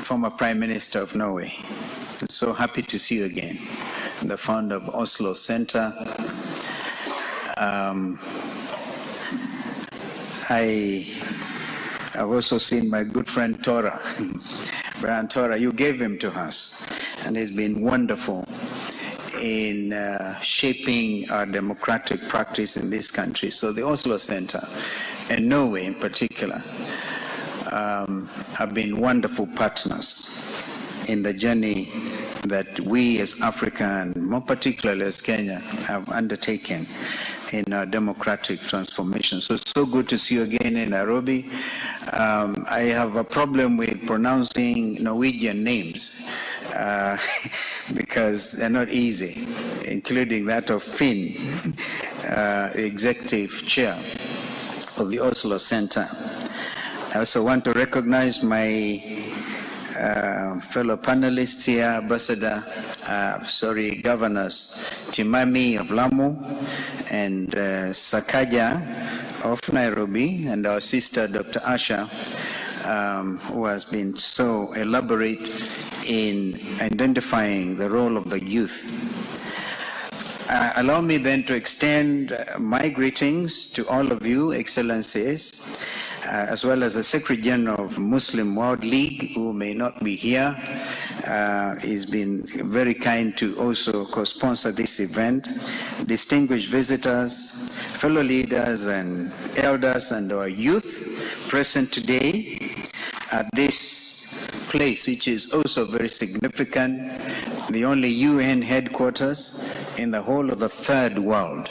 former Prime Minister of Norway. I'm so happy to see you again. I'm the founder of Oslo Center. I've also seen my good friend Tora, Brian Tora. You gave him to us, and he's been wonderful in shaping our democratic practice in this country. So the Oslo Center, and Norway in particular, have been wonderful partners in the journey that we as Africa, and more particularly as Kenya, have undertaken in our democratic transformation. So it's so good to see you again in Nairobi. I have a problem with pronouncing Norwegian names because they're not easy, including that of Finn, the executive chair of the Oslo Center. I also want to recognize my fellow panelists here, Governors Timami of Lamu and Sakaja of Nairobi, and our sister Dr. Asha, who has been so elaborate in identifying the role of the youth. Allow me then to extend my greetings to all of you, Excellencies, as well as the Secretary General of Muslim World League, who may not be here. He's been very kind to also co-sponsor this event. Distinguished visitors, fellow leaders and elders, and our youth present today at this place, which is also very significant, the only UN headquarters in the whole of the third world.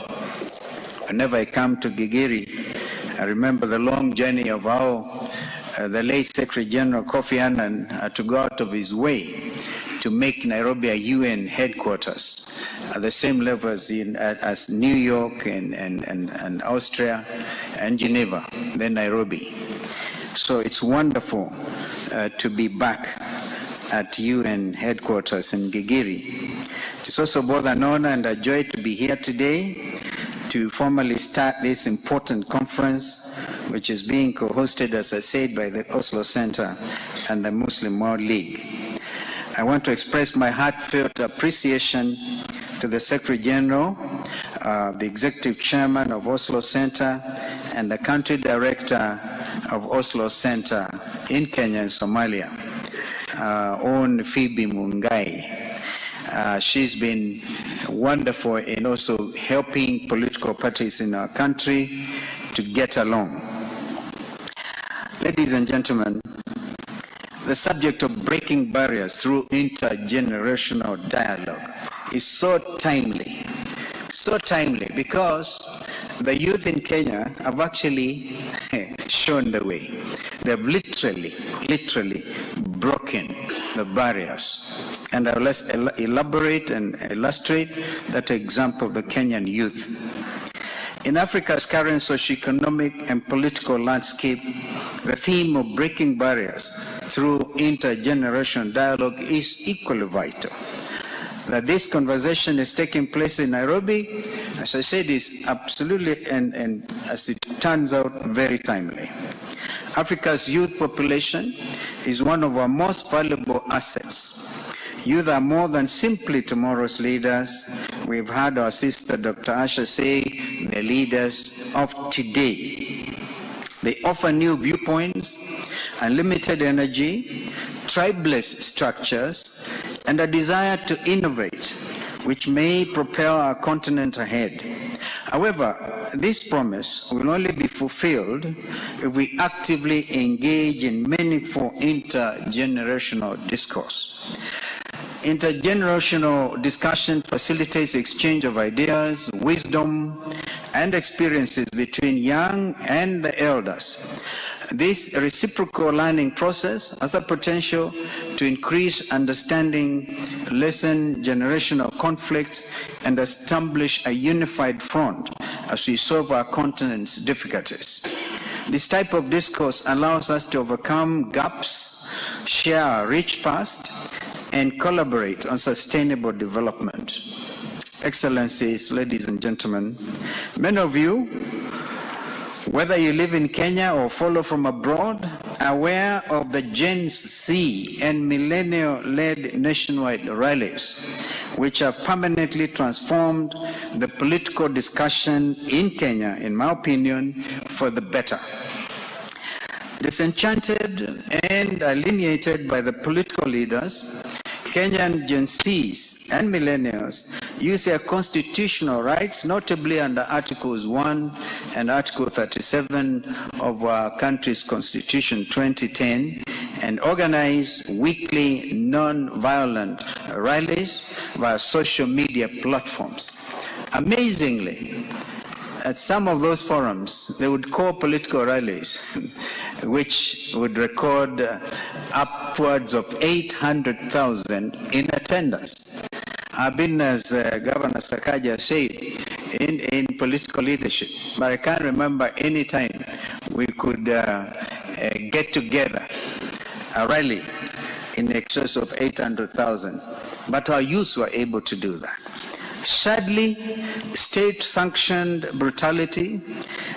Whenever I come to Gigiri, I remember the long journey of how the late Secretary General Kofi Annan had to go out of his way to make Nairobi a UN headquarters at the same level as New York and Austria and Geneva, then Nairobi. So it's wonderful to be back at UN headquarters in Gigiri. It's also both an honor and a joy to be here today to formally start this important conference, which is being co-hosted, as I said, by the Oslo Center and the Muslim World League. I want to express my heartfelt appreciation to the Secretary General, the Executive Chairman of Oslo Center, and the Country Director of Oslo Center in Kenya and Somalia, On Phoebe Mungai. She's been wonderful in also helping political parties in our country to get along. Ladies and gentlemen, the subject of breaking barriers through intergenerational dialogue is so timely because the youth in Kenya have actually shown the way. They've literally broken the barriers. And I'll elaborate and illustrate that example of the Kenyan youth. In Africa's current socioeconomic and political landscape, the theme of breaking barriers through intergenerational dialogue is equally vital. That this conversation is taking place in Nairobi, as I said, is absolutely, and as it turns out, very timely. Africa's youth population is one of our most valuable assets. Youth are more than simply tomorrow's leaders. We've heard our sister Dr. Asha say, the leaders of today. They offer new viewpoints, unlimited energy, tribeless structures, and a desire to innovate, which may propel our continent ahead. However, this promise will only be fulfilled if we actively engage in meaningful intergenerational discourse. Intergenerational discussion facilitates exchange of ideas, wisdom, and experiences between young and the elders. This reciprocal learning process has a potential to increase understanding, lessen generational conflicts, and establish a unified front as we solve our continent's difficulties. This type of discourse allows us to overcome gaps, share our rich past, and collaborate on sustainable development. Excellencies, ladies and gentlemen, many of you Whether you live in Kenya or follow from abroad, aware of the Gen Z and millennial-led nationwide rallies, which have permanently transformed the political discussion in Kenya, in my opinion, for the better. Disenchanted and alienated by the political leaders, Kenyan Gen Zs and millennials use their constitutional rights, notably under Articles 1 and Article 37 of our country's Constitution 2010, and organize weekly non-violent rallies via social media platforms. Amazingly, at some of those forums, they would call political rallies, which would record upwards of 800,000 in attendance. I've been, as Governor Sakaja said, in political leadership, but I can't remember any time we could get together, a rally in excess of 800,000, but our youth were able to do that. Sadly, state-sanctioned brutality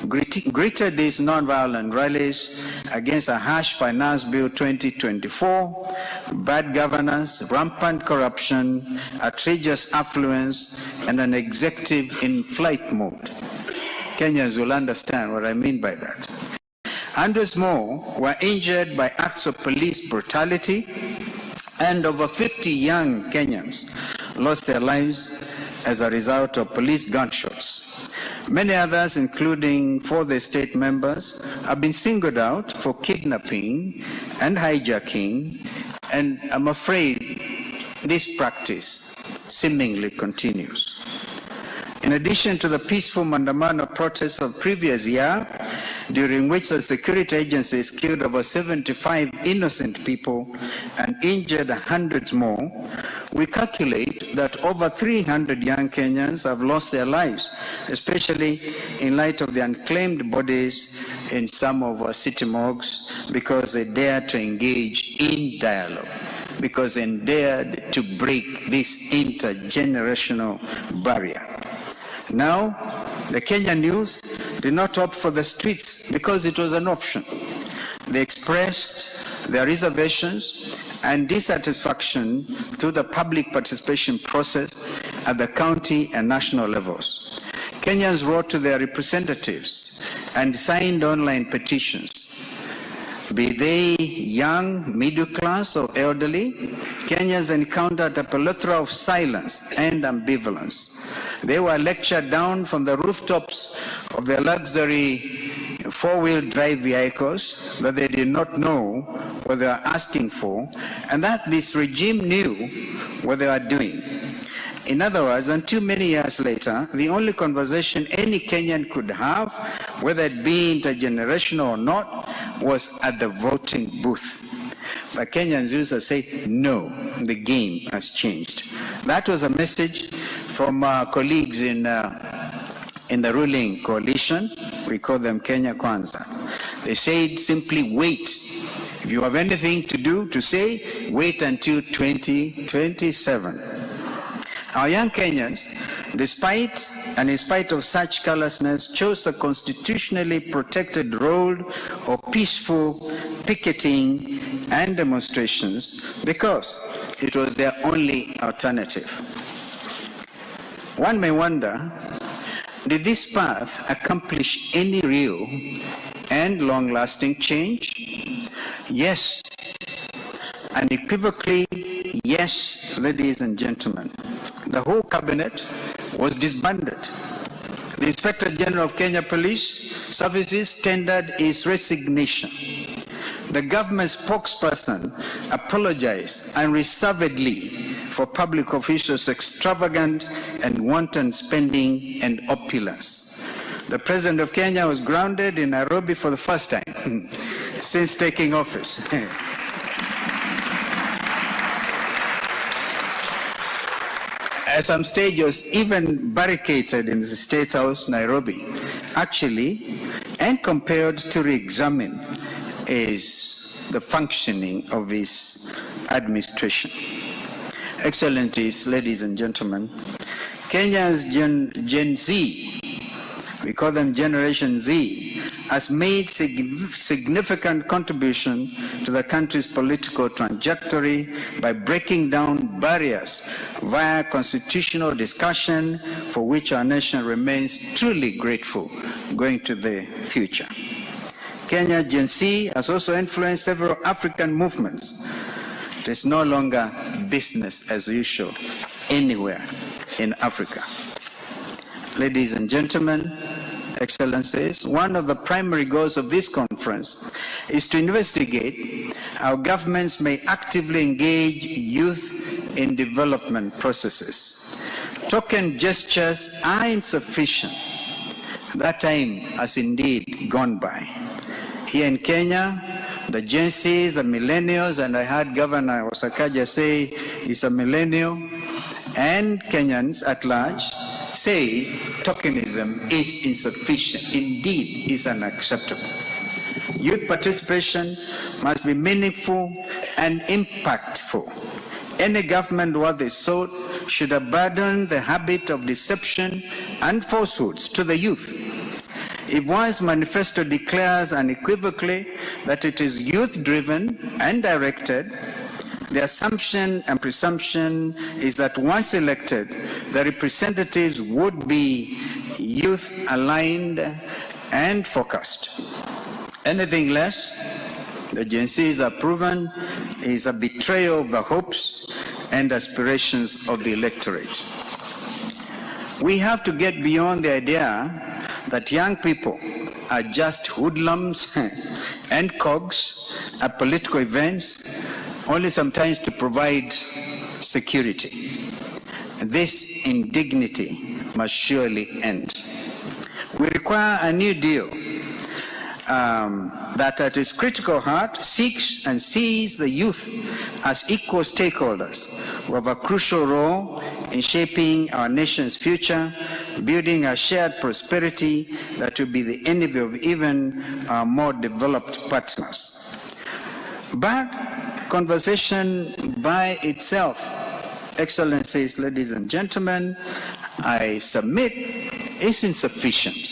greeted these non-violent rallies against a harsh Finance Bill 2024, bad governance, rampant corruption, outrageous affluence, and an executive in flight mode. Kenyans will understand what I mean by that. Hundreds more were injured by acts of police brutality, and over 50 young Kenyans lost their lives as a result of police gunshots. Many others, including 4 state members, have been singled out for kidnapping and hijacking, and I'm afraid this practice seemingly continues. In addition to the peaceful Mandamano protests of previous year, during which the security agencies killed over 75 innocent people and injured hundreds more, we calculate that over 300 young Kenyans have lost their lives, especially in light of the unclaimed bodies in some of our city morgues, because they dared to engage in dialogue, because they dared to break this intergenerational barrier. Now, the Kenyan youth did not opt for the streets because it was an option. They expressed their reservations and dissatisfaction through the public participation process at the county and national levels. Kenyans wrote to their representatives and signed online petitions. Be they young, middle class, or elderly, Kenyans encountered a plethora of silence and ambivalence. They were lectured down from the rooftops of their luxury 4-wheel drive vehicles that they did not know what they were asking for, and that this regime knew what they were doing. In other words, until many years later, the only conversation any Kenyan could have, whether it be intergenerational or not, was at the voting booth. But Kenyans used to say, no, the game has changed. That was a message from our colleagues in the ruling coalition. We call them Kenya Kwanza. They said simply wait. If you have anything to do, to say, wait until 2027. Our young Kenyans, despite and in spite of such carelessness, chose the constitutionally protected role of peaceful picketing and demonstrations because it was their only alternative. One may wonder, did this path accomplish any real and long-lasting change? Yes, unequivocally, yes, ladies and gentlemen. The whole cabinet was disbanded. The Inspector General of Kenya Police Services tendered his resignation. The government spokesperson apologized unreservedly for public officials' extravagant and wanton spending and opulence. The President of Kenya was grounded in Nairobi for the first time since taking office. At some stage, he was even barricaded in the State House, Nairobi, actually, and compelled to re-examine the functioning of his administration. Excellencies, ladies and gentlemen, Kenya's Gen Z, we call them Generation Z, has made significant contribution to the country's political trajectory by breaking down barriers via constitutional discussion, for which our nation remains truly grateful going to the future. Kenya Gen Z has also influenced several African movements. It is no longer business as usual anywhere in Africa. Ladies and gentlemen, Excellencies, one of the primary goals of this conference is to investigate how governments may actively engage youth in development processes. Token gestures are insufficient. That time has indeed gone by. Here in Kenya, the Gen Zs, the millennials, and I heard Governor Osakaja say he's a millennial, and Kenyans at large say tokenism is insufficient, indeed is unacceptable. Youth participation must be meaningful and impactful. Any government worthy salt should abandon the habit of deception and falsehoods to the youth. If one's manifesto declares unequivocally that it is youth-driven and directed, the assumption and presumption is that once elected, the representatives would be youth-aligned and focused. Anything less, the Gen Zs are proven, is a betrayal of the hopes and aspirations of the electorate. We have to get beyond the idea that young people are just hoodlums and cogs at political events, only sometimes to provide security. This indignity must surely end. We require a new deal that at its critical heart seeks and sees the youth as equal stakeholders who have a crucial role in shaping our nation's future, building a shared prosperity that will be the envy of even our more developed partners. But conversation by itself, Excellencies, ladies and gentlemen, I submit, is insufficient.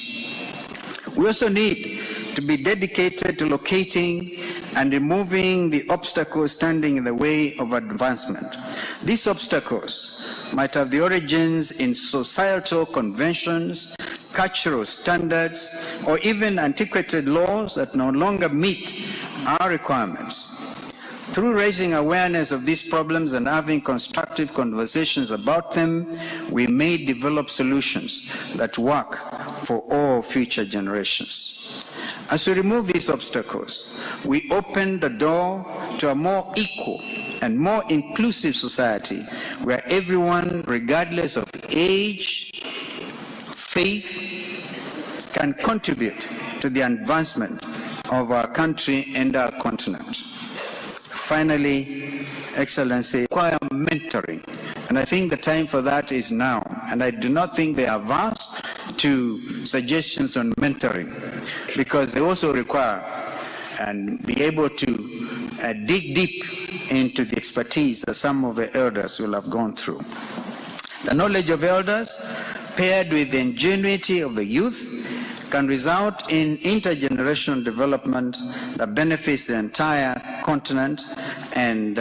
We also need to be dedicated to locating and removing the obstacles standing in the way of advancement. These obstacles might have the origins in societal conventions, cultural standards, or even antiquated laws that no longer meet our requirements. Through raising awareness of these problems and having constructive conversations about them, we may develop solutions that work for all future generations. As we remove these obstacles, we open the door to a more equal and more inclusive society where everyone, regardless of age, faith, can contribute to the advancement of our country and our continent. Finally, Excellency, require mentoring, and I think the time for that is now, and I do not think they are averse to suggestions on mentoring, because they also require and be able to dig deep into the expertise that some of the elders will have gone through. The knowledge of elders, paired with the ingenuity of the youth, can result in intergenerational development that benefits the entire continent and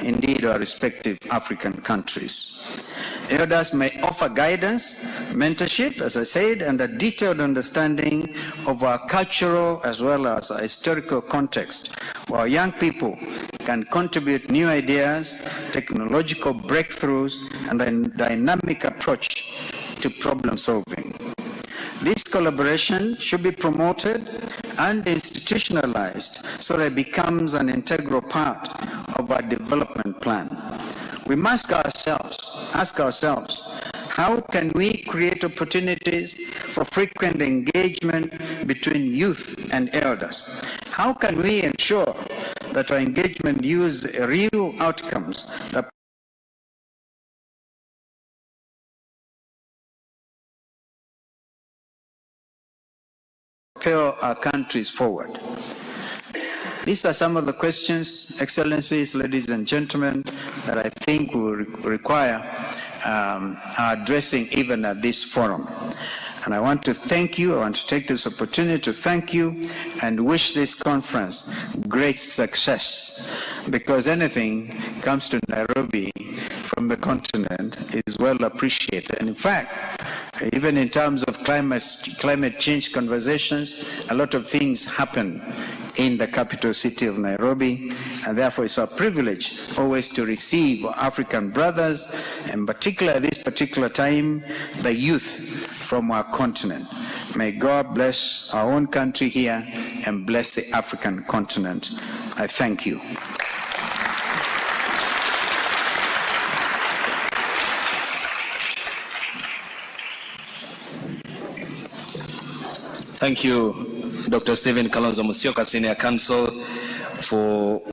indeed our respective African countries. Elders may offer guidance, mentorship, as I said, and a detailed understanding of our cultural as well as our historical context, while young people can contribute new ideas, technological breakthroughs, and a dynamic approach to problem solving. This collaboration should be promoted and institutionalized so that it becomes an integral part of our development plan. We must ask ourselves, how can we create opportunities for frequent engagement between youth and elders? How can we ensure that our engagement yields real outcomes that propel our countries forward? These are some of the questions, Excellencies, ladies and gentlemen, that I think will require addressing even at this forum. And I want to thank you. I want to take this opportunity to thank you and wish this conference great success, because anything comes to Nairobi from the continent is well appreciated. And in fact, even in terms of climate change conversations, a lot of things happen in the capital city of Nairobi, and therefore it's our privilege always to receive our African brothers, and particularly at this particular time, the youth from our continent. May God bless our own country here and bless the African continent. I thank you. Thank you, Dr. Stephen Kalonzo Musyoka, Senior Counsel, for